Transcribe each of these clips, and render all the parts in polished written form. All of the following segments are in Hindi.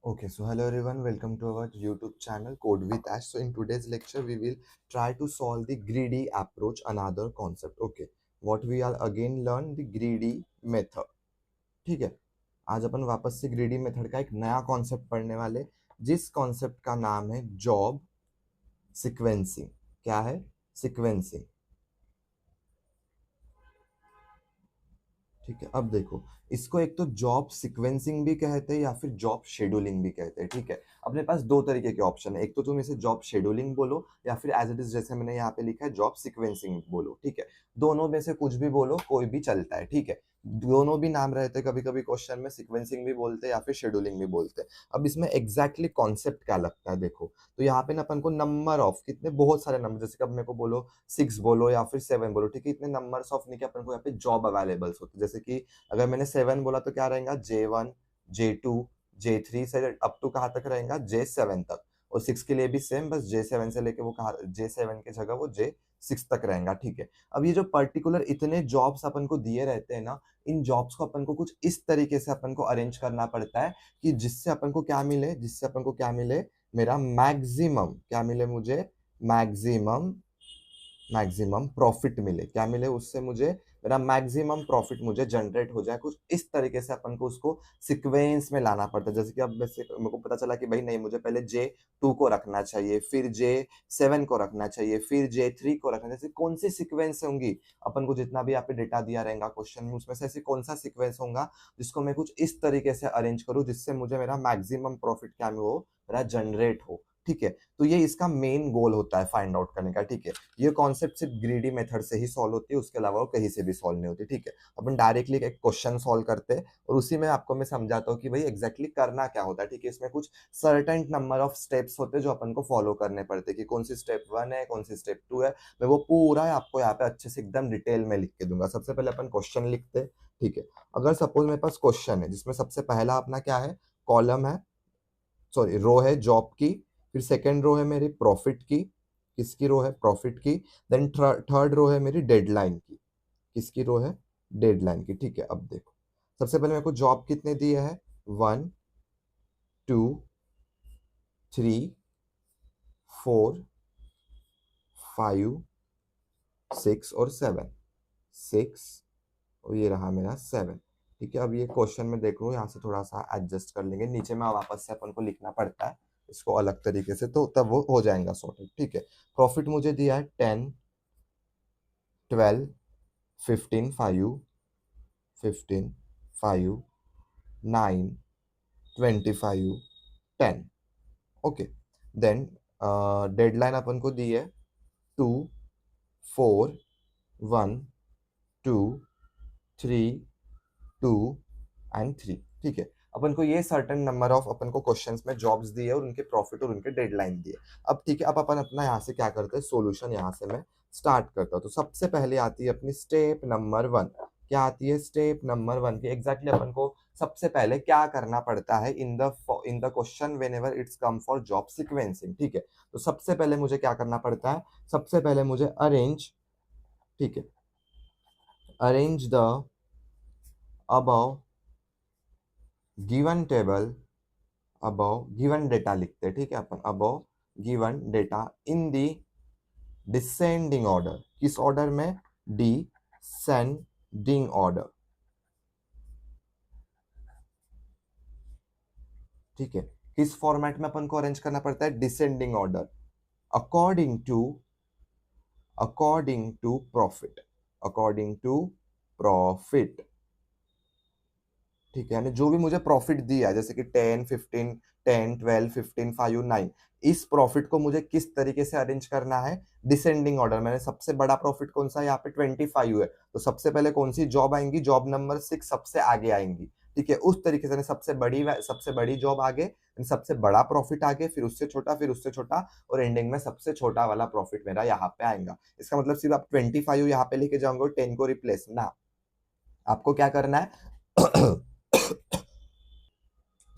Okay, so hello everyone, welcome to our YouTube channel Code with Ash. So in today's lecture, we will try to solve the greedy approach, another concept. Okay, what we are again learn the greedy method. ठीक है, आज अपन वापस से greedy method का एक नया कॉन्सेप्ट पढ़ने वाले, जिस कॉन्सेप्ट का नाम है जॉब सीक्वेंसिंग. क्या है? सीक्वेंसिंग. ठीक है, अब देखो, इसको एक तो जॉब सीक्वेंसिंग भी कहते हैं या फिर जॉब शेड्यूलिंग भी कहते हैं. ठीक है, अपने पास दो तरीके के ऑप्शन है, एक तो तुम इसे जॉब शेड्यूलिंग बोलो या फिर एज इट इज जैसे मैंने यहाँ पे लिखा है जॉब सीक्वेंसिंग बोलो. ठीक है, दोनों में से कुछ भी बोलो, कोई भी चलता है. ठीक है, दोनों भी नाम रहते हैं, कभी कभी क्वेश्चन में सीक्वेंसिंग भी बोलते हैं या फिर शेड्यूलिंग भी बोलते हैं. अब इसमें एग्जैक्टली कॉन्सेप्ट क्या लगता है, देखो, तो यहाँ पे ना अपन को नंबर ऑफ कितने बहुत सारे नंबर, जैसे कि अब मेरे को बोलो 6 बोलो या फिर 7 बोलो. ठीक है, इतने नंबर्स ऑफ नहीं कि अपन को यहाँ पे जॉब अवेलेबल्स होते, जैसे कि अगर मैंने 7 बोला तो क्या रहेगा, J1, J2, J3 से अप टू कहाँ तक रहेगा, J7 तक. और 6 के लिए भी सेम, बस J7 से लेके वो कहा J7 की जगह वो J6 तक रहेगा. ठीक है, अब ये जो पर्टिकुलर इतने जॉब्स अपन को दिए रहते हैं ना, इन जॉब्स को अपन को कुछ इस तरीके से अपन को अरेंज करना पड़ता है कि जिससे अपन को क्या मिले, जिससे अपन को क्या मिले, मेरा मैक्सिमम क्या मिले, मुझे मैक्सिमम मैक्सिमम प्रॉफिट मिले. क्या मिले उससे मुझे, मेरा मैक्सिमम प्रॉफिट मुझे जनरेट हो जाए. कुछ इस तरीके से अपन को उसको सीक्वेंस में लाना पड़ता है. जैसे कि अब मेरे को पता चला कि भाई नहीं, मुझे पहले J2 को रखना चाहिए, फिर J7 को रखना चाहिए, फिर J3 को रखना चाहिए. कौन सी सीक्वेंस होंगी, अपन को जितना भी यहाँ पे डेटा दिया रहेगा क्वेश्चन में, उसमें से ऐसी कौन सा सीक्वेंस होगा जिसको मैं कुछ इस तरीके से अरेंज करूँ जिससे मुझे मेरा मैक्सिमम प्रॉफिट क्या हो, मेरा जनरेट हो. ठीक है, तो ये इसका मेन गोल होता है फाइंड आउट करने का. ठीक है, ये कॉन्सेप्ट सिर्फ ग्रीडी मेथड से ही सॉल्व होती है, उसके अलावा वो कहीं से भी सॉल्व नहीं होती. ठीक है, अपन डायरेक्टली एक क्वेश्चन सॉल्व करते हैं और उसी में आपको मैं समझाता हूँ कि भाई एग्जैक्टली करना क्या होता है. ठीक है, इसमें कुछ सर्टेन नंबर ऑफ स्टेप्स होते हैं जो अपन को फॉलो करने पड़ते हैं कि कौन सी स्टेप 1 है, कौन सी स्टेप 2 है. मैं वो पूरा आपको यहाँ पे अच्छे से एकदम डिटेल में लिख के दूंगा. सबसे पहले अपन क्वेश्चन लिखते हैं. ठीक है, अगर सपोज मेरे पास क्वेश्चन है जिसमें सबसे पहला अपना क्या है, कॉलम है, सॉरी रो है जॉब की, फिर सेकेंड रो है मेरी प्रॉफिट की. किसकी रो है, प्रॉफिट की. देन थर्ड रो है मेरी डेडलाइन की. किसकी रो है, डेडलाइन की. ठीक है, अब देखो, सबसे पहले मेरे को जॉब कितने दिए हैं, 1, 2, 3, 4, 5, 6 और 7. 6 और ये रहा मेरा 7. ठीक है, अब ये क्वेश्चन में देख लो, यहाँ से थोड़ा सा एडजस्ट कर लेंगे, नीचे में वापस से अपन को लिखना पड़ता है इसको अलग तरीके से, तो तब वो हो जाएगा सॉर्टेड. ठीक है, प्रॉफिट मुझे दिया है 10, 12, 15, 5, 15, 5, 9, 25, 10. ओके, देन डेडलाइन अपन को दी है 2, 4, 1, 2, 3, 2 एंड 3. ठीक है, अपन को ये सर्टेन नंबर ऑफ अपन को क्वेश्चंस में जॉब्स दिए और उनके प्रॉफिट और उनके डेडलाइन दिए. अब ठीक है, अब अपन अपना यहाँ से क्या करते हैं, सॉल्यूशन यहाँ से मैं स्टार्ट करता हूँ. तो सबसे पहले आती है अपनी स्टेप नंबर 1. क्या आती है, स्टेप नंबर 1 की एग्जैक्टली अपन को सबसे पहले क्या करना पड़ता है in the question when ever its come for job sequencing. ठीक है, तो सबसे पहले मुझे क्या करना पड़ता है, सबसे पहले मुझे अरेंज, ठीक है, arrange the above given table, above given data लिखते हैं. ठीक है, अपन अबव गिवन डेटा इन दी डिसेंडिंग ऑर्डर. किस ऑर्डर में, डिसेंडिंग ऑर्डर. ठीक है, किस फॉर्मेट में अपन को अरेंज करना पड़ता है, descending order, according to profit, according to profit. ठीक है, यानी जो भी मुझे प्रॉफिट दिया है, जैसे कि 10, 15, 10, 12, 15, 5, 9, इस प्रॉफिट को मुझे किस तरीके से अरेंज करना है, डिसेंडिंग ऑर्डर. मैंने सबसे बड़ा प्रॉफिट कौन सा है, यहाँ पे 25 है, तो सबसे पहले कौन सी जॉब आएंगी, जॉब नंबर 6 सबसे आगे आएंगी. ठीक है, उस तरीके से सबसे बड़ी जॉब आगे, सबसे बड़ा प्रॉफिट आगे, फिर उससे छोटा, फिर उससे छोटा, और एंडिंग में सबसे छोटा वाला प्रॉफिट मेरा यहाँ पे आएगा. इसका मतलब सिर्फ आप 25 यहाँ पे लेके जाओगे और 10 को रिप्लेस ना, आपको क्या करना है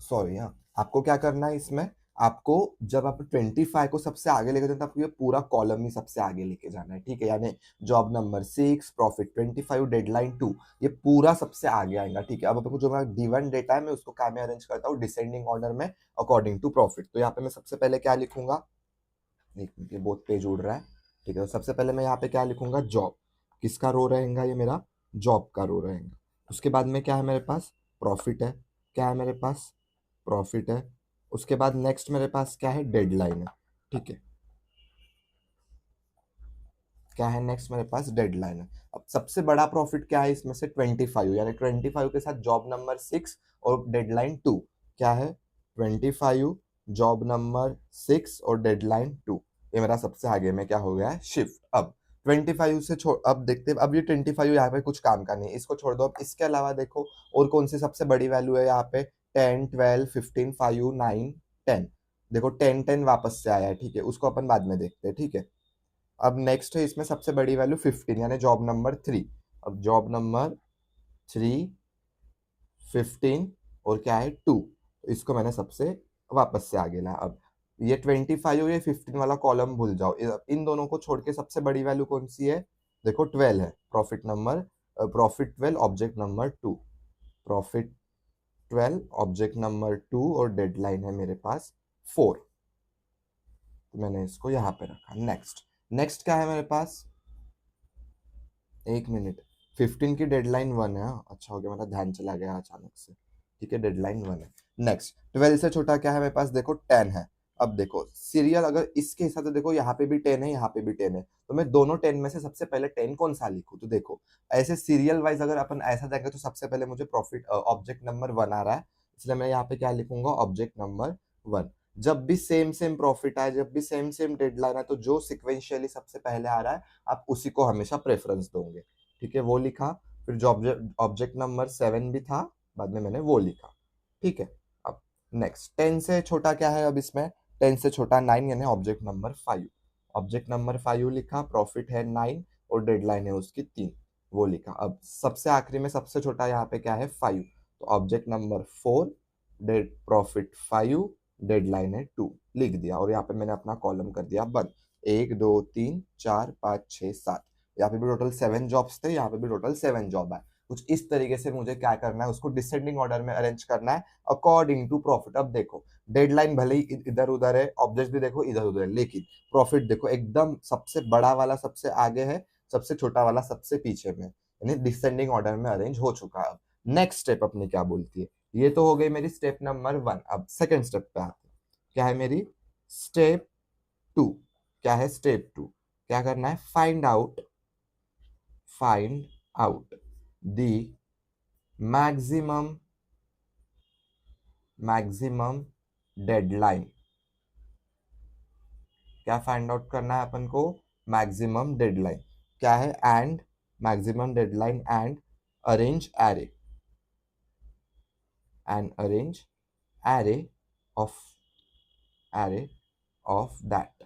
सॉरी, हाँ, आपको क्या करना है इसमें, आपको जब आप 25 को सबसे आगे लेके जाते हैं तो आपको ये पूरा कॉलम ही सबसे आगे लेके जाना है, ठीक है। यानी जॉब नंबर 6, प्रॉफिट 25, डेडलाइन 2, ये पूरा सबसे आगे आएगा, ठीक है। अब आपको जो मेरा D1 डेटा है मैं उसको क्या में अरेंज करता हूँ, डिसेंडिंग ऑर्डर में अकॉर्डिंग टू प्रॉफिट। तो यहाँ पे मैं सबसे पहले क्या लिखूंगा, एक मिनट, ये बहुत पेज उड़ रहा है, ठीक है। तो सबसे पहले मैं यहाँ पे क्या लिखूंगा, जॉब। किसका रो रहेगा, ये मेरा जॉब का रो रहेगा। उसके बाद में क्या है मेरे पास, प्रॉफिट है। क्या है मेरे पास, प्रॉफिट है। उसके बाद नेक्स्ट मेरे पास क्या है, डेडलाइन है, ठीक है। क्या है नेक्स्ट मेरे पास, डेडलाइन है। अब सबसे बड़ा प्रॉफिट क्या है इसमें से, 25, यानी 25 के साथ जॉब नंबर 6 और डेडलाइन 2। क्या है, 25, जॉब नंबर 6 और डेडलाइन 2। ये मेरा सबसे आगे में क्या हो गया है, शिफ्ट। अब 25 से छोड़, अब देखते हैं, अब ये 25 यहाँ पे कुछ काम का नहीं है, इसको छोड़ दो। अब इसके अलावा देखो और कौन सी सबसे बड़ी वैल्यू है यहाँ पे, 10, 12, 15, 5, 9, 10। देखो 10, 10 वापस से आया है, ठीक है, उसको अपन बाद में देखते हैं, ठीक है। अब नेक्स्ट है इसमें सबसे बड़ी वैल्यू 15, यानी जॉब नंबर 3। अब जॉब नंबर 3, 15 और क्या है 2, तो इसको मैंने सबसे वापस से आगे लाया। अब ये 25 ये 15 वाला कॉलम भूल जाओ, इन दोनों को छोड़ के सबसे बड़ी वैल्यू कौन सी है, देखो 12 है। Profit 12, object number 2, profit 12, object number 2 और डेडलाइन है मेरे पास 4। तो मैंने इसको यहाँ पे रखा। नेक्स्ट, नेक्स्ट क्या है मेरे पास, एक मिनट, 15 की डेडलाइन 1 है, हाँ, अच्छा हो गया, मेरा ध्यान चला गया अचानक से, ठीक है, डेडलाइन 1 है। नेक्स्ट, 12 से छोटा क्या है मेरे पास, देखो 10 है। अब देखो सीरियल, अगर इसके हिसाब से देखो यहाँ पे भी 10 है, यहाँ पे भी 10 है, तो मैं दोनों 10 में से सबसे पहले 10 कौन सा लिखूं, तो देखो ऐसे सीरियल वाइज अगर अपन ऐसा देखें तो सबसे पहले मुझे प्रॉफिट ऑब्जेक्ट नंबर 1 आ रहा है, इसलिए मैं यहाँ पे क्या लिखूंगा, ऑब्जेक्ट नंबर 1। जब भी सेम सेम प्रॉफिट आए, जब भी सेम सेम डेडलाइन है, तो जो सिक्वेंशियली सबसे पहले आ रहा है आप उसी को हमेशा प्रेफरेंस दोगे, ठीक है, वो लिखा। फिर जो ऑब्जेक्ट नंबर 7 भी था, बाद में मैंने वो लिखा, ठीक है। अब नेक्स्ट, 10 से छोटा क्या है, अब इसमें 10 से छोटा 9, यानी ऑब्जेक्ट नंबर 5। ऑब्जेक्ट नंबर 5 लिखा, प्रॉफिट है 9 और डेडलाइन है उसकी 3, वो लिखा। अब सबसे आखिरी में सबसे छोटा यहाँ पे क्या है, 5, तो object number 4, dead profit 5, deadline है 2, लिख दिया। और यहाँ पे मैंने अपना कॉलम कर दिया बंद। 1, 2, 3, 4, 5, 6, 7, यहाँ पे भी टोटल 7 जॉब्स थे, यहाँ पे भी टोटल 7 जॉब है। कुछ इस तरीके से मुझे क्या करना है, उसको डिसेंडिंग ऑर्डर में अरेंज करना है अकॉर्डिंग टू प्रॉफिट। अब देखो डेडलाइन भले ही इधर उधर है, ऑब्जेक्ट भी देखो इधर उधर है, लेकिन प्रॉफिट देखो एकदम सबसे बड़ा वाला सबसे आगे है, सबसे छोटा वाला सबसे पीछे में, यानी डिसेंडिंग ऑर्डर में अरेंज हो चुका है। नेक्स्ट स्टेप अपनी क्या बोलती है, ये तो हो गई मेरी स्टेप नंबर 1। अब सेकेंड स्टेप पे आते हैं, क्या है मेरी स्टेप 2। क्या है स्टेप 2, क्या करना है, find out the maximum deadline. क्या फाइंड आउट करना है अपन को, मैक्सिमम डेडलाइन। क्या है, and maximum deadline and arrange array, and arrange array of that.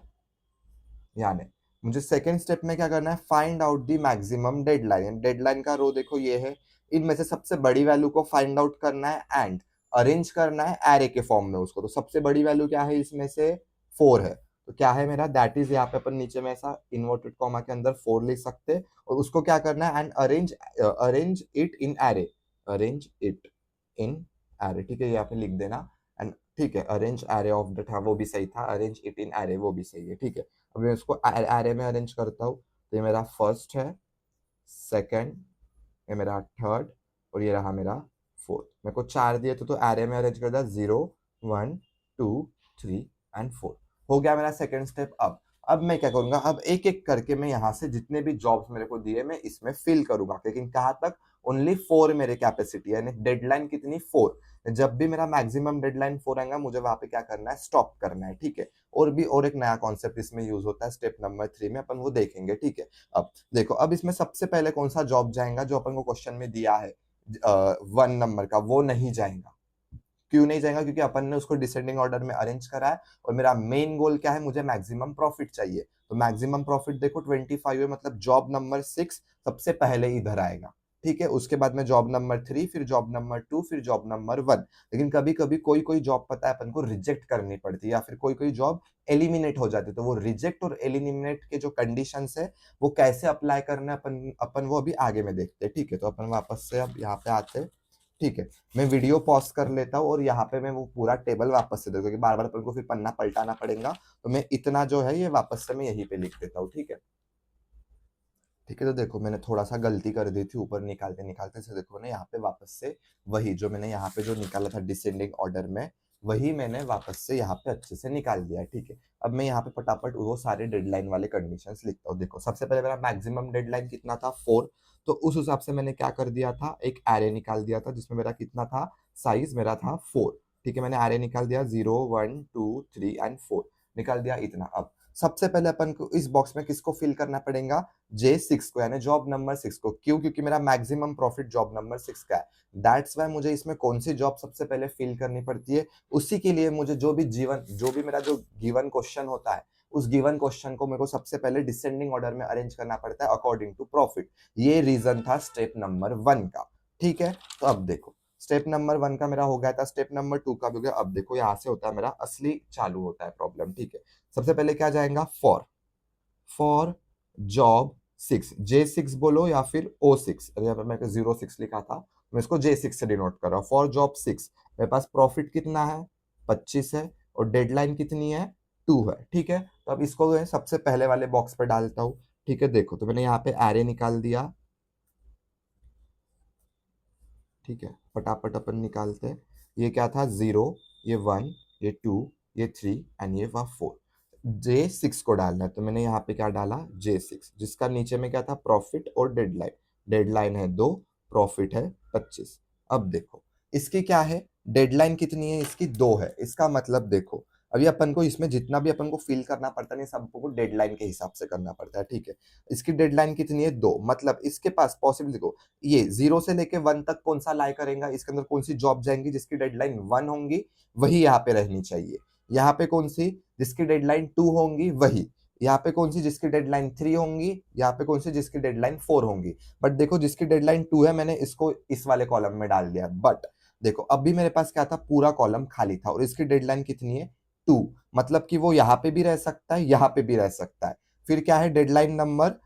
यानी मुझे सेकेंड स्टेप में क्या करना है, find out the maximum deadline. Deadline का रो देखो ये है, इनमें से सबसे बड़ी वैल्यू को फाइंड आउट करना है एंड अरेंज करना है एरे के फॉर्म में उसको। तो सबसे बड़ी वैल्यू क्या है इसमें से, 4 है, तो क्या है मेरा, दैट इज, यहाँ पे अपन नीचे में ऐसा इन्वर्टेड कॉमा के अंदर 4 लिख सकते हैं, और उसको क्या करना है, and arrange it in array, arrange it in array, ठीक है, यहाँ पे लिख देना। एंड ठीक है, अरेंज एरे ऑफ दैट, हाँ वो भी सही था, अरेंज इट इन एरे वो भी सही है, ठीक है। अब मैं इसको एरे में अरेंज करता हूँ, तो ये मेरा फर्स्ट है, सेकंड, ये मेरा थर्ड, और ये रहा मेरा फोर्थ। मेरे को 4 दिए तो एरे में अरेंज कर दिया, 0, 1, 2, 3 एंड 4। हो गया मेरा सेकंड स्टेप। अब मैं क्या करूंगा, अब एक एक करके मैं यहाँ से जितने भी जॉब्स मेरे को दिए मैं इसमें फिल करूंगा, लेकिन कहाँ तक, ओनली 4 मेरे कैपेसिटी है, यानी डेडलाइन कितनी, 4। जब भी मेरा मैक्सिमम डेडलाइन 4 आएगा मुझे वहां पे क्या करना है, स्टॉप करना है, ठीक है। और भी और एक नया कॉन्सेप्ट इसमें यूज होता है स्टेप नंबर 3 में, अपन वो देखेंगे, ठीक है। अब देखो, अब इसमें सबसे पहले कौन सा जॉब जाएगा जो अपन को क्वेश्चन में दिया है, 1 नंबर का, वो नहीं जाएगा। क्यों नहीं जाएगा, क्योंकि अपन ने उसको डिसेंडिंग ऑर्डर में अरेंज करा है, और मेरा मेन गोल क्या है, मुझे मैक्सिमम प्रॉफिट चाहिए। तो मैक्सिमम प्रॉफिट देखो 25 है, मतलब जॉब नंबर 6 सबसे पहले इधर आएगा, ठीक है, उसके बाद में जॉब नंबर 3, फिर जॉब नंबर 2, फिर जॉब नंबर 1। लेकिन कभी-कभी कोई-कोई जॉब पता है अपन को रिजेक्ट करनी पड़ती है या फिर कोई-कोई जॉब एलिमिनेट हो जाती है। तो वो रिजेक्ट और एलिमिनेट के जो कंडीशंस है, वो कैसे अप्लाई करना है अपन अपन वो अभी आगे में देखते हैं, ठीक है? तो अपन वापस से अब यहाँ पे आते हैं, ठीक है? मैं वीडियो पॉज़ कर लेता हूँ और यहाँ पे मैं वो पूरा टेबल वापस से देखो क्योंकि बार-बार अपन को फिर पन्ना पलटाना पड़ेगा, तो मैं इतना जो है ये वापस से मैं यहीं पे लिख देता हूँ, ठीक है? ठीक है, तो देखो मैंने थोड़ा-सा गलती कर दी थी ऊपर निकालते-निकालते से देखो ना यहाँ पे वापस से वही जो मैंने यहाँ पे जो निकाला था डिसेंडिंग ऑर्डर में, वही मैंने वापस से यहाँ पे अच्छे से निकाल दिया है, ठीक है। अब मैं यहाँ पे फटाफट वो सारे डेडलाइन वाले कंडीशंस लिखता हूँ। देखो, सबसे पहले मेरा मैक्सिमम डेडलाइन कितना था 4, तो उस हिसाब से मैंने क्या कर दिया था, एक एरे निकाल दिया था जिसमें मेरा कितना था, साइज़ मेरा था 4, ठीक है। मैंने एरे निकाल दिया 0, 1, 2, 3 एंड 4 निकाल दिया इतना। अब सबसे पहले अपन को इस बॉक्स में किसको फिल करना पड़ेगा, J6 को यानी जॉब नंबर 6 को। क्यों? क्योंकि मेरा मैक्सिमम प्रॉफिट जॉब नंबर 6 का है। दैट्स व्हाई मुझे इसमें कौन सी जॉब सबसे पहले फिल करनी पड़ती है, उसी के लिए मुझे जो भी मेरा जो गिवन क्वेश्चन होता है, उस गिवन क्वेश्चन को मेरे को सबसे पहले डिसेंडिंग ऑर्डर में अरेंज करना पड़ता है अकॉर्डिंग टू प्रॉफिट। ये रीजन था स्टेप नंबर 1 का, ठीक है? तो अब देखो, स्टेप नंबर 1 का मेरा हो गया था, स्टेप नंबर 2 का भी हो गया। अब देखो यहाँ से होता है मेरा असली चालू होता है प्रॉब्लम, ठीक है? सबसे पहले क्या जाएगा, फॉर जॉब 6, J6 बोलो या फिर O6। अरे यहाँ पे मैंने 06 लिखा था, मैं इसको J6 से डिनोट कर रहा हूँ। फॉर जॉब 6 मेरे पास प्रॉफिट कितना है, 25 है और डेडलाइन कितनी है, 2 है, ठीक है? तो अब इसको मैं सबसे पहले वाले बॉक्स पे डालता हूँ, ठीक है? देखो, तो मैंने यहाँ पे एरे निकाल दिया, ठीक है? फटाफट अपन निकालते हैं। ये क्या था, 0, ये 1, ये 2, ये 3 एंड ये हुआ 4। J6 को डालना है, तो मैंने यहाँ पे क्या डाला, J6, जिसका नीचे में क्या था, प्रॉफिट और डेडलाइन। डेडलाइन है 2, प्रॉफिट है 25। अब देखो, इसकी क्या है, डेडलाइन कितनी है, इसकी 2 है। इसका मतलब देखो, अभी अपन को इसमें जितना भी अपन को फिल करना पड़ता है, नहीं सबको डेडलाइन के हिसाब से करना पड़ता है, ठीक है? इसकी डेडलाइन कितनी है, 2, मतलब इसके पास पॉसिबल देखो, ये 0 से लेके 1 तक कौन-सा लाई करेगा, इसके अंदर कौन-सी जॉब जाएँगी जिसकी डेडलाइन 1 होंगी, वही यहाँ पे रहनी चाहिए। यहाँ पे कौन-सी जिसकी डेडलाइन 2 होंगी वही। यहाँ पे कौन-सी जिसकी डेडलाइन 3 होंगी, यहाँ पे कौन-सी जिसकी डेडलाइन 4 होंगी। बट देखो, जिसकी डेडलाइन 2 है मैंने इसको इस वाले कॉलम में डाल दिया। बट देखो, अब भी मेरे पास क्या था, पूरा कॉलम खाली था और इसकी डेडलाइन कितनी है, 2, मतलब कि वो यहाँ पे भी रह सकता है, यहाँ पे भी रह सकता है। फिर क्या है, डेडलाइन नंबर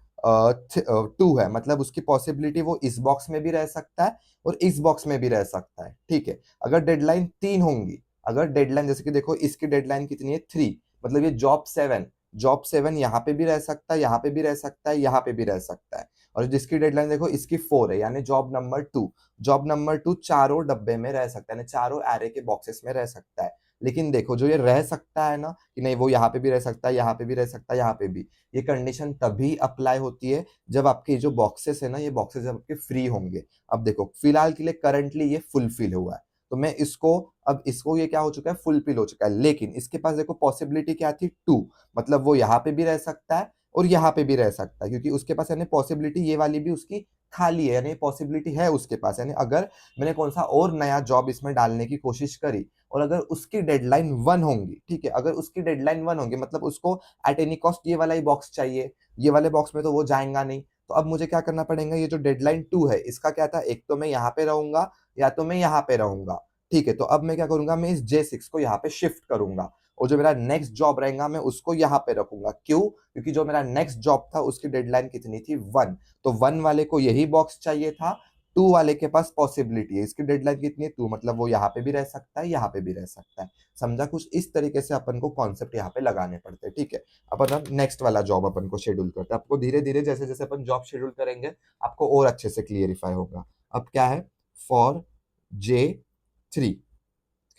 2 है, मतलब उसकी पॉसिबिलिटी वो इस बॉक्स में भी रह सकता है और इस बॉक्स में भी रह सकता है, ठीक है? अगर डेडलाइन 3 होंगी, अगर डेडलाइन जैसे कि देखो इसकी डेडलाइन कितनी है, 3, मतलब ये जॉब 7 यहाँ पे भी रह सकता है, यहाँ पे भी रह सकता है, यहाँ पे भी रह सकता है। और जिसकी डेडलाइन देखो इसकी 4 है, यानी जॉब नंबर 2 चारों डब्बे में रह सकता है, यानी चारों एरे के बॉक्सेस में रह सकता है। लेकिन देखो, जो ये रह सकता है ना, कि नहीं वो यहाँ पे भी रह सकता है, यहाँ पे भी रह सकता है, यहाँ पे भी, ये कंडीशन तभी अप्लाई होती है जब आपके ये जो बॉक्सेस है ना, ये बॉक्सेस जब आपके फ्री होंगे। अब देखो, फिलहाल के लिए करंटली ये फुलफिल हुआ है, तो मैं इसको, अब इसको ये क्या हो चुका है, फुलफिल हो चुका है। लेकिन इसके पास देखो पॉसिबिलिटी क्या थी, 2, मतलब वो यहाँ पे भी रह सकता है और यहाँ पे भी रह सकता है, क्योंकि उसके पास यानी पॉसिबिलिटी ये वाली भी उसकी खाली है, यानी पॉसिबिलिटी है उसके पास। यानी अगर मैंने कौन सा और नया जॉब इसमें डालने की कोशिश करी और अगर उसकी डेडलाइन 1 होंगी, ठीक है? अगर उसकी डेडलाइन 1 होंगी, मतलब उसको एट एनी कॉस्ट ये वाला ही बॉक्स चाहिए, ये वाले बॉक्स में तो वो जाएगा नहीं। तो अब मुझे क्या करना पड़ेगा, ये जो डेडलाइन 2 है, इसका क्या था, एक तो मैं यहाँ पे रहूंगा या तो मैं यहाँ पे रहूंगा, ठीक है? तो अब मैं क्या करूंगा, मैं इस J6 को यहाँ पे शिफ्ट करूंगा और जो मेरा नेक्स्ट जॉब रहेगा मैं उसको यहाँ पे रखूंगा। क्यों? क्योंकि जो मेरा नेक्स्ट जॉब था उसकी डेडलाइन कितनी थी, 1, तो 1 वाले को यही बॉक्स चाहिए था, 2 वाले के पास पॉसिबिलिटी है, इसकी डेडलाइन कितनी है, 2, मतलब वो यहाँ पे भी रह सकता है, यहाँ पे भी रह सकता है। समझा? कुछ इस तरीके से अपन को कॉन्सेप्ट यहाँ पे लगाने पड़ते हैं, ठीक है? अपन अब नेक्स्ट वाला जॉब अपन को शेड्यूल करते हैं। आपको धीरे धीरे जैसे जैसे अपन जॉब शेड्यूल करेंगे, आपको और अच्छे से क्लियरिफाई होगा। अब क्या है, फॉर J3,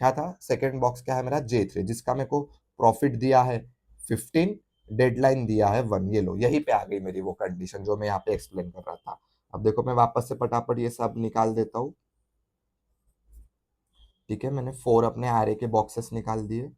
क्या था, सेकंड बॉक्स क्या है मेरा, J3, जिसका मेरे को प्रॉफिट दिया है 15, डेडलाइन दिया है 1। ये लो, यहीं पे आ गई मेरी वो कंडीशन जो मैं यहाँ पे एक्सप्लेन कर रहा था। अब देखो, मैं वापस से फटाफट ये सब निकाल देता हूँ, ठीक है? मैंने 4 अपने एरे के बॉक्सेस निकाल दिए।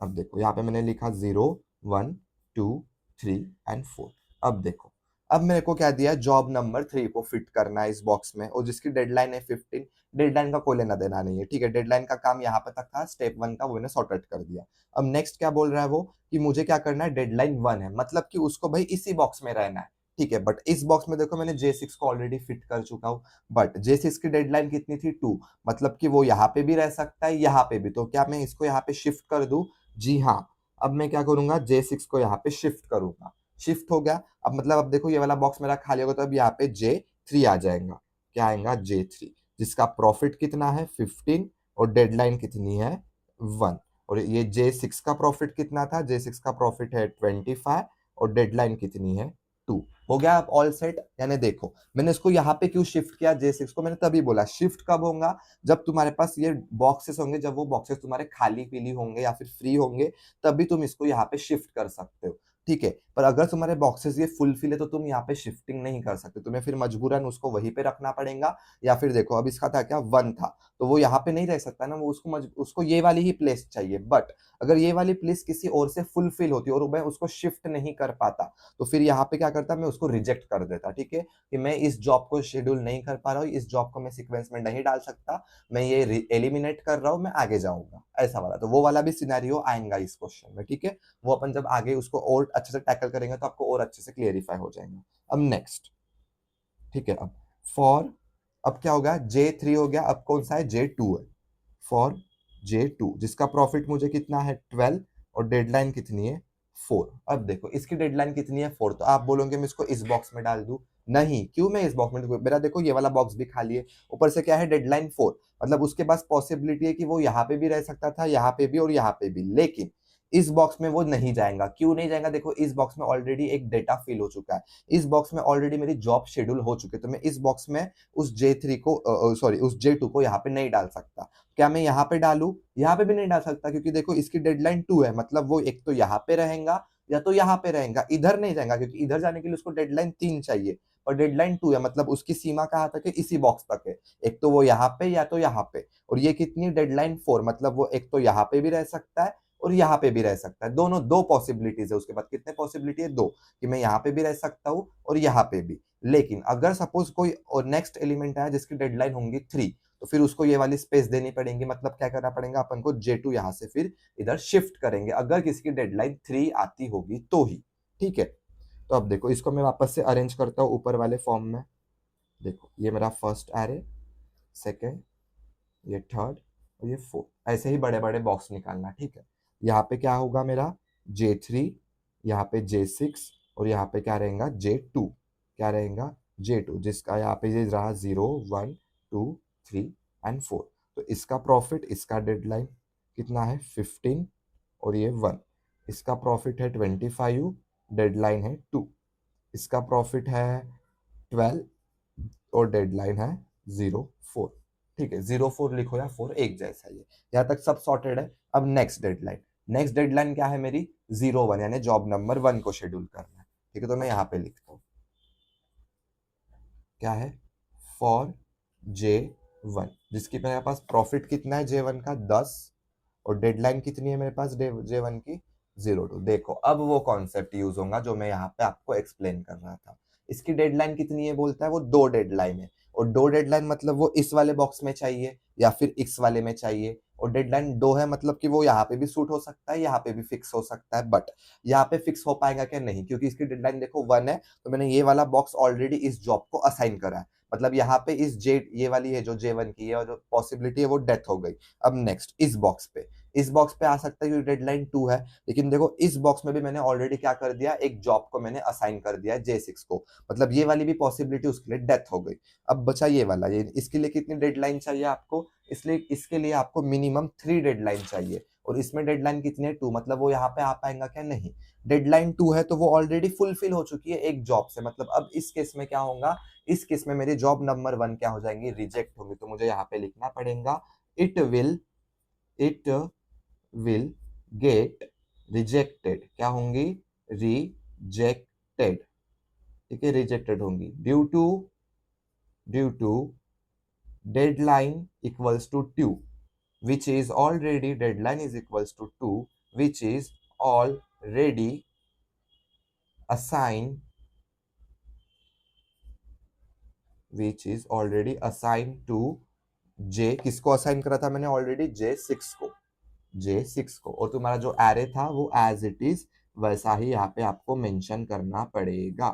अब देखो, यहाँ पे मैंने लिखा 0, 1, 2, 3 एंड 4। अब देखो, अब मेरे को क्या दिया है, जॉब नंबर 3 को फिट करना है इस बॉक्स में और जिसकी डेडलाइन है 15। डेडलाइन का कोई लेना देना नहीं है, ठीक है? डेडलाइन का काम यहाँ पे तक था, स्टेप 1 का वो मैंने सॉर्ट आउट कर दिया। अब नेक्स्ट क्या बोल रहा है वो, कि मुझे क्या करना है, डेडलाइन 1 है, मतलब कि उसको भाई इसी बॉक्स में रहना है, ठीक है, बट इस बॉक्स में देखो मैंने J6 को ऑलरेडी फिट कर चुका हूँ, बट J6 की डेडलाइन कितनी थी 2, मतलब कि वो यहाँ पे भी रह सकता है यहाँ पे भी, तो क्या मैं इसको यहाँ पे शिफ्ट कर दूं? जी हाँ। अब मैं क्या करूंगा, J6 को यहाँ पे शिफ्ट करूंगा, शिफ्ट हो गया। अब मतलब अब देखो ये वाला बॉक्स मेरा खाली होगा, तो अब यहाँ पे J3 आ जाएगा। क्या आएगा? J3, जिसका प्रॉफिट कितना है 15 और डेडलाइन कितनी है 1। और ये J6 का प्रॉफिट कितना था? J6 का प्रॉफिट है 25 और डेडलाइन कितनी है 2। हो गया अब ऑल सेट। यानी देखो मैंने इसको यहाँ पे क्यों शिफ्ट किया J6 को, मैंने तभी बोला शिफ्ट कब होगा, जब तुम्हारे पास ये बॉक्सेस होंगे, जब वो बॉक्सेस तुम्हारे खाली पीली होंगे या फिर फ्री होंगे, तभी तुम इसको यहाँ पे शिफ्ट कर सकते हो। ठीक है, पर अगर तुम्हारे बॉक्सेस ये फुलफिल है तो तुम यहाँ पे शिफ्टिंग नहीं कर सकते, तुम्हें फिर मजबूरन उसको वहीं पे रखना पड़ेगा। या फिर देखो अब इसका था क्या 1 था, तो वो यहाँ पे नहीं रह सकता ना, वो उसको ये वाली ही प्लेस चाहिए। बट अगर ये वाली प्लेस किसी और से फुलफिल होती और मैं उसको शिफ्ट नहीं कर पाता, तो फिर यहाँ पे क्या करता, मैं उसको रिजेक्ट कर देता। ठीक है, कि मैं इस जॉब को शेड्यूल नहीं कर पा रहा हूँ, इस जॉब को मैं सीक्वेंस में नहीं डाल सकता, मैं ये एलिमिनेट कर रहा हूँ, मैं आगे जाऊंगा, ऐसा वाला। तो वो वाला भी सिनेरियो आएगा इस क्वेश्चन में। ठीक है, वो अपन जब आगे उसको और अच्छे से टैकल करेंगे तो आपको और अच्छे से क्लियरिफाई हो जाएगा। अब नेक्स्ट, ठीक है, अब फॉर, अब क्या होगा, J3 हो गया, अब कौन सा है J2 है। फॉर J2 जिसका प्रॉफिट मुझे कितना है 12 और डेडलाइन कितनी है 4। अब देखो इसकी डेडलाइन कितनी है 4, तो आप बोलोगे मैं इसको इस बॉक्स में डाल दूं, नहीं, क्यों मैं इस बॉक्स में, मेरा देखो ये वाला बॉक्स भी खाली है, ऊपर से क्या है डेडलाइन 4, मतलब उसके पास पॉसिबिलिटी है कि वो यहाँ पे भी रह सकता था, यहाँ पे भी और यहाँ पे भी, लेकिन इस बॉक्स में वो नहीं जाएगा। क्यों नहीं जाएगा? देखो इस बॉक्स में ऑलरेडी एक डेटा फिल हो चुका है, इस बॉक्स में ऑलरेडी मेरी जॉब शेड्यूल हो चुकी है, तो मैं इस बॉक्स में उस J3 को सॉरी उस J2 को यहाँ पे नहीं डाल सकता। क्या मैं यहाँ पे डालू? यहाँ पे भी नहीं डाल सकता, क्योंकि देखो इसकी डेडलाइन 2 है, मतलब वो एक तो यहाँ पे रहेगा या तो यहाँ पे रहेगा, इधर नहीं जाएगा, क्योंकि इधर जाने के लिए उसको डेडलाइन 3 चाहिए, और डेडलाइन 2 है, मतलब उसकी सीमा कहाँ तक है? इसी बॉक्स तक है, एक तो वो यहाँ पे या तो यहाँ पे। और ये कितनी डेडलाइन 4, मतलब वो एक तो यहाँ पे भी रह सकता है और यहाँ पे भी रह सकता है, दोनों दो पॉसिबिलिटीज है। उसके बाद कितने पॉसिबिलिटी है? 2, कि मैं यहाँ पे भी रह सकता हूँ और यहाँ पे भी। लेकिन अगर सपोज कोई और नेक्स्ट एलिमेंट आया जिसकी डेडलाइन होंगी 3, तो फिर उसको ये वाली स्पेस देनी पड़ेगी, मतलब क्या करना पड़ेगा अपन को, J2 यहाँ से फिर इधर शिफ्ट करेंगे, अगर किसी की डेडलाइन 3 आती होगी तो ही। ठीक है, तो अब देखो इसको मैं वापस से अरेंज करता हूँ ऊपर वाले फॉर्म में। देखो ये मेरा फर्स्ट एरे, सेकेंड, ये थर्ड और ये फोर्थ, ऐसे ही बड़े बड़े बॉक्स निकालना। ठीक है, यहाँ पे क्या होगा मेरा J3, यहाँ पे J6 और यहाँ पे क्या रहेगा J2, क्या रहेगा J2, जिसका यहाँ पे ये रहा 0 1 2 3 एंड 4। तो इसका प्रॉफिट, इसका डेडलाइन कितना है 15 और ये 1, इसका प्रॉफिट है 25, डेडलाइन है 2, इसका प्रॉफिट है 12 और डेडलाइन है 04। ठीक है, 04 लिखो या 4 एक जैसा, ये यहाँ तक सब सॉर्टेड है। अब नेक्स्ट डेडलाइन, नेक्स्ट डेडलाइन क्या है मेरी 01, यानी जॉब नंबर 1 को शेड्यूल करना है। ठीक है, तो मैं यहाँ पे लिखता हूँ क्या है, फॉर J1, जिसकी मेरे पास प्रॉफिट कितना है J1 का 10 और डेडलाइन कितनी है मेरे पास J1 की 02। देखो अब वो कॉन्सेप्ट यूज होगा जो मैं यहाँ पे आपको एक्सप्लेन कर रहा था। इसकी डेडलाइन कितनी है बोलता है, वो 2 डेडलाइन है, और 2 डेडलाइन मतलब वो इस वाले बॉक्स में चाहिए या फिर इस वाले में चाहिए, और डेडलाइन 2 है मतलब कि वो यहाँ पे भी सूट हो सकता है, यहाँ पे भी फिक्स हो सकता है। बट यहाँ पे फिक्स हो पाएगा क्या? नहीं, क्योंकि इसकी डेडलाइन देखो 1 है, तो मैंने ये वाला बॉक्स ऑलरेडी इस जॉब को असाइन करा है, मतलब यहाँ पे इस ये वाली है जो J1 की है और जो पॉसिबिलिटी है वो डेथ हो गई। अब नेक्स्ट इस बॉक्स पे, इस बॉक्स पे आ सकता है क्योंकि डेडलाइन 2 है, लेकिन देखो इस बॉक्स में भी मैंने ऑलरेडी क्या कर दिया, एक जॉब को मैंने असाइन कर दिया है J6 को, मतलब ये वाली भी पॉसिबिलिटी उसके लिए डेथ हो गई। अब बचा ये वाला, ये इसके लिए कितनी डेडलाइन चाहिए आपको? इसलिए इसके लिए आपको मिनिमम 3 डेडलाइन चाहिए, और इसमें डेडलाइन कितनी है 2, मतलब वो यहाँ पे आ पाएगा क्या? नहीं, डेडलाइन 2 है तो वो ऑलरेडी फुलफिल हो चुकी है एक जॉब से, मतलब अब इस केस में क्या होगा, इस केस में मेरी जॉब नंबर 1 क्या हो जाएंगी, रिजेक्ट होंगी। तो मुझे यहाँ पे लिखना पड़ेगा इट विल गेट रिजेक्टेड। क्या होंगी? रिजेक्टेड। ठीक है, रिजेक्टेड होंगी due to deadline equals to 2, which is already deadline is equals to 2, which is already assigned, to J, किसको असाइन करा था मैंने ऑलरेडी? J6 को, और तुम्हारा जो एरे था वो एज इट इज वैसा ही यहाँ पे आपको मेंशन करना पड़ेगा।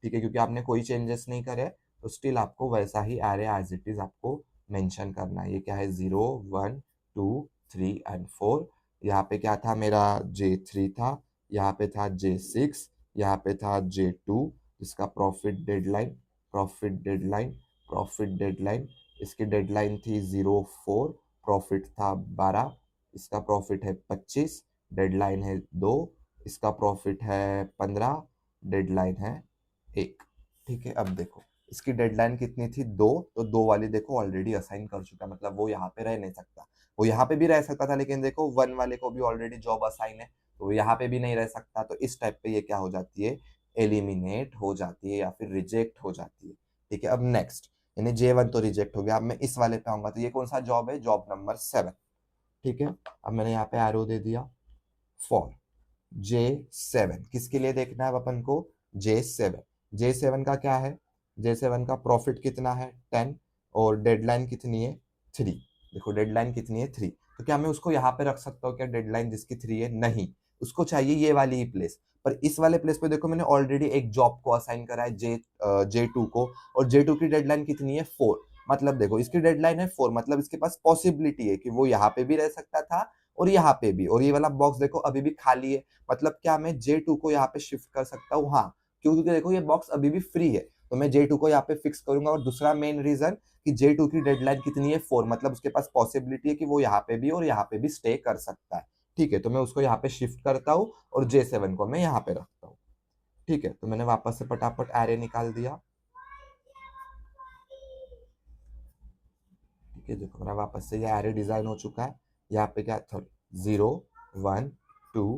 ठीक है, क्योंकि आपने कोई चेंजेस नहीं करे तो स्टिल आपको वैसा ही एरे एज इट इज आपको मेंशन करना है। ये क्या है, 0 1 2 3 एंड 4। यहाँ पे क्या था, मेरा J3 था, यहाँ पे था J6, यहाँ पे था J2, इसका प्रॉफिट डेडलाइन, प्रॉफिट डेडलाइन, इसकी डेडलाइन थी 04, प्रॉफिट था 12, इसका प्रॉफिट है 25, डेडलाइन है 2, इसका प्रॉफिट है 15, डेडलाइन है 1। ठीक है, अब देखो इसकी डेडलाइन कितनी थी, 2, तो 2 वाली देखो ऑलरेडी असाइन कर चुका, मतलब वो यहाँ पे रह नहीं सकता। वो यहाँ पे भी रह सकता था, लेकिन देखो 1 वाले को भी ऑलरेडी जॉब असाइन है, तो वो यहाँ पे भी नहीं रह सकता। तो इस टाइप पे ये क्या हो जाती है, एलिमिनेट हो जाती है या फिर रिजेक्ट हो जाती है। ठीक है, अब नेक्स्ट, यानी J1 तो रिजेक्ट हो गया। अब मैं इस वाले पे आऊंगा, तो ये कौन सा जॉब है, जॉब नंबर 7। ठीक है, अब मैंने यहाँ पे एरो दे दिया फॉर J7। किसके लिए देखना है अपन को, J7। J7 का क्या है, J7 का प्रॉफिट कितना है 10, और डेडलाइन कितनी है 3। देखो डेडलाइन कितनी है 3, तो क्या मैं उसको यहाँ पे रख सकता हूँ क्या, डेडलाइन जिसकी 3 है, नहीं, उसको चाहिए ये वाली ही प्लेस। पर इस वाले प्लेस पे देखो मैंने ऑलरेडी एक जॉब को असाइन करा है J2 को, और J2 की डेडलाइन कितनी है 4। मतलब देखो इसकी डेडलाइन है 4, मतलब इसके पास पॉसिबिलिटी है कि वो यहाँ पे भी रह सकता था और यहाँ पे भी, और ये वाला बॉक्स देखो अभी भी खाली है, मतलब क्या मैं J2 को यहाँ पे शिफ्ट कर सकता हूँ, हाँ, क्योंकि देखो ये बॉक्स अभी भी फ्री है, तो मैं J2 को यहाँ पे फिक्स करूंगा। और दूसरा मेन रीजन कि J2 की डेडलाइन कितनी है 4, मतलब उसके पास पॉसिबिलिटी है कि वो यहाँ पे भी और यहाँ पे भी स्टे कर सकता है। ठीक है, तो मैं उसको यहाँ पे शिफ्ट करता हूँ और J7 को मैं यहाँ पे रखता हूँ। ठीक है, तो मैंने वापस से फटाफट एरे निकाल दिया। ठीक है, देखो मेरा वापस से ये एरे डिजाइन हो चुका है। यहाँ पे क्या था, 0 1 2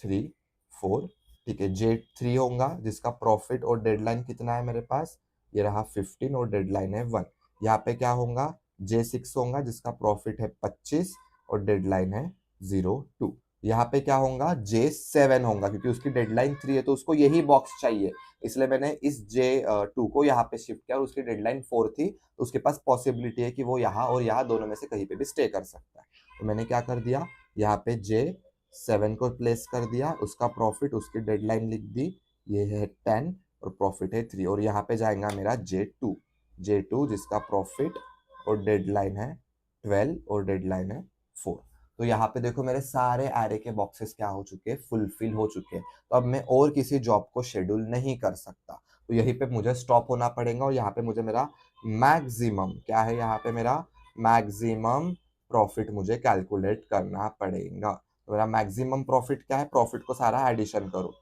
3 4। ठीक है, J3 होगा जिसका प्रॉफिट और डेडलाइन कितना है मेरे पास, ये रहा 15 और डेडलाइन है 1। यहाँ पे क्या होगा, J6 होगा जिसका प्रॉफिट है 25 और डेडलाइन है 02। यहाँ पे क्या होगा, J7 होगा, क्योंकि उसकी डेडलाइन 3 है तो उसको यही बॉक्स चाहिए, इसलिए मैंने इस J2 को यहाँ पे शिफ्ट किया, और उसकी डेडलाइन 4 थी, तो उसके पास पॉसिबिलिटी है कि वो यहाँ और यहाँ दोनों में से कहीं पे भी स्टे कर सकता है। तो मैंने क्या कर दिया, यहाँ पे J7 को प्लेस कर दिया, उसका प्रॉफिट, उसकी डेडलाइन लिख दी, ये है 10 और प्रॉफिट है 3, और यहाँ पे जाएगा मेरा J2 जिसका प्रॉफिट और डेडलाइन है 12 और डेडलाइन है 4। तो यहाँ पे देखो मेरे सारे एरे के बॉक्सेस क्या हो चुके हैं, फुलफिल हो चुके हैं। तो अब मैं और किसी जॉब को शेड्यूल नहीं कर सकता, तो यहीं पे मुझे स्टॉप होना पड़ेगा, और यहाँ पे मुझे मेरा मैक्सिमम क्या है, यहाँ पे मेरा मैक्सिमम प्रॉफिट मुझे कैलकुलेट करना पड़ेगा। तो मेरा मैक्सिमम प्रॉफिट क्या है, प्रॉफिट को सारा एडिशन करो,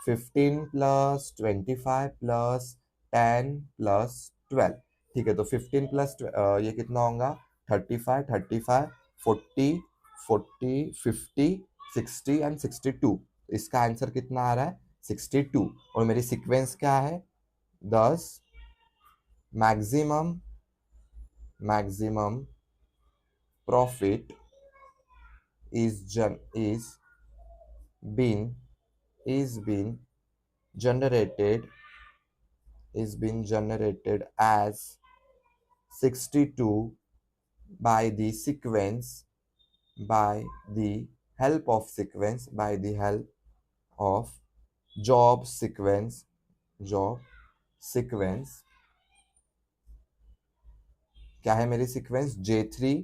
15 प्लस 25 प्लस 10 प्लस 12। ठीक है, तो 15 प्लस ये कितना होगा, 35 35 40 40 50 60 एंड 62। इसका आंसर कितना आ रहा है, 62। और मेरी सीक्वेंस क्या है, 10 maximum profit is been is been generated as 62 by the sequence, by the help of sequence, by the help of job sequence। क्या है मेरी सीक्वेंस, J3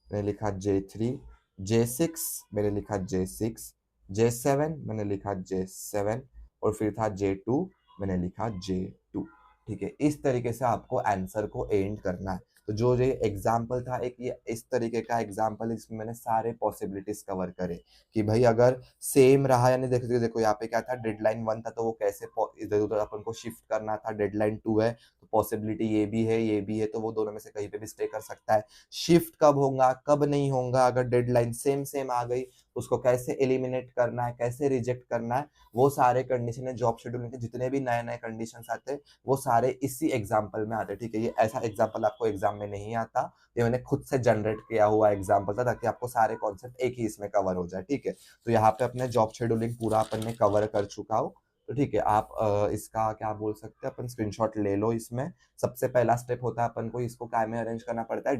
मैंने लिखा J3, J6 मैंने लिखा J6, J7 मैंने लिखा J7, और फिर था J2 मैंने लिखा J2। ठीक है, इस तरीके से आपको आंसर को एंड करना है। तो जो ये एग्जाम्पल था, एक ये इस तरीके का एग्जाम्पल, इसमें मैंने सारे पॉसिबिलिटीज कवर करे कि भाई अगर सेम रहा, यानी देखो देखो यहाँ पे क्या था, डेडलाइन 1 था तो वो कैसे इधर उधर अपन को शिफ्ट करना था, डेडलाइन 2 है तो पॉसिबिलिटी ये भी है ये भी है, तो वो दोनों में से कहीं पे भी स्टे कर सकता है। शिफ्ट कब होगा कब नहीं होगा, अगर डेडलाइन सेम सेम आ गई उसको कैसे एलिमिनेट करना है, कैसे रिजेक्ट करना है, वो सारे कंडीशन है जॉब शेड्यूलिंग के, जितने भी नए नए कंडीशंस आते हैं वो सारे इसी एग्जाम्पल में आते हैं। ठीक है, ये ऐसा एग्जाम्पल आपको एग्जाम में नहीं आता, ये मैंने खुद से जनरेट किया हुआ एग्जाम्पल था, ताकि आपको सारे कॉन्सेप्ट एक ही इसमें कवर हो जाए। ठीक है, तो यहाँ पे अपने जॉब शेड्यूलिंग पूरा अपन ने कवर कर चुका हो। तो ठीक है, आप इसका क्या बोल सकते हैं, अपन स्क्रीनशॉट ले लो। इसमें सबसे पहला स्टेप होता है अपन को इसको काय में अरेंज करना पड़ता है,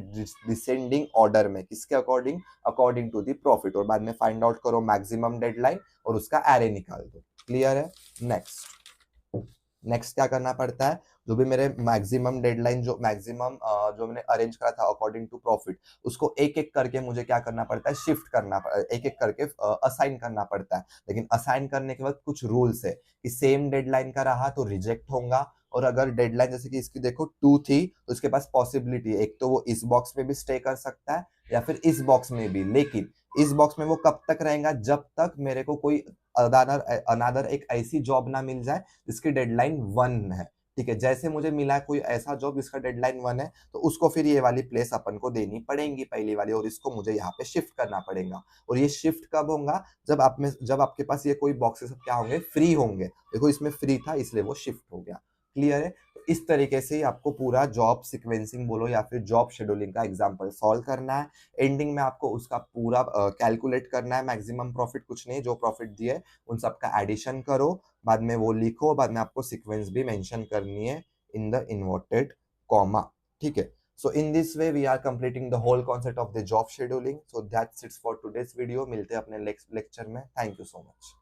डिसेंडिंग ऑर्डर में, किसके according, according to the profit, और बाद में फाइंड आउट करो मैक्सिमम डेडलाइन और उसका एरे निकाल दो। क्लियर है, नेक्स्ट। नेक्स्ट क्या करना पड़ता है, जो भी मेरे मैक्सिमम डेडलाइन जो मैक्सिमम जो मैंने अरेंज करा था अकॉर्डिंग टू प्रॉफिट, उसको एक एक करके मुझे क्या करना पड़ता है, शिफ्ट करना एक एक करके असाइन करना पड़ता है। लेकिन असाइन करने के बाद कुछ रूल्स है कि सेम डेडलाइन का रहा तो रिजेक्ट होगा, और अगर डेडलाइन जैसे कि इसकी देखो 2 थी तो इसके पास पॉसिबिलिटी है, एक तो वो इस बॉक्स में भी स्टे कर सकता है या फिर इस बॉक्स में भी। लेकिन इस बॉक्स में वो कब तक रहेगा, जब तक मेरे को कोई अनादर अनादर एक ऐसी जॉब ना मिल जाए जिसकी डेडलाइन 1 है। ठीक है, जैसे मुझे मिला है कोई ऐसा जॉब जिसका डेडलाइन 1 है, तो उसको फिर ये वाली प्लेस अपन को देनी पड़ेगी पहली वाली, और इसको मुझे यहाँ पे शिफ्ट करना पड़ेगा। और ये शिफ्ट कब होगा, जब आपके पास ये कोई बॉक्सेस क्या होंगे, फ्री होंगे। देखो इसमें फ्री था इसलिए वो शिफ्ट हो गया। क्लियर है? तो इस तरीके से ही आपको पूरा जॉब सीक्वेंसिंग बोलो या फिर जॉब शेड्यूलिंग का एग्जाम्पल सॉल्व करना है। एंडिंग में आपको उसका पूरा कैलकुलेट करना है, मैक्सिमम प्रॉफिट कुछ नहीं, जो प्रॉफिट दिए उन सबका एडिशन करो, बाद में वो लिखो, बाद में आपको सीक्वेंस भी मेंशन करनी है इन द इन्वर्टेड कॉमा। ठीक है, so in this way we are completing the whole concept of the job scheduling. So that's it's for today's video. मिलते हैं अपने नेक्स्ट लेक्चर में। Thank you so much.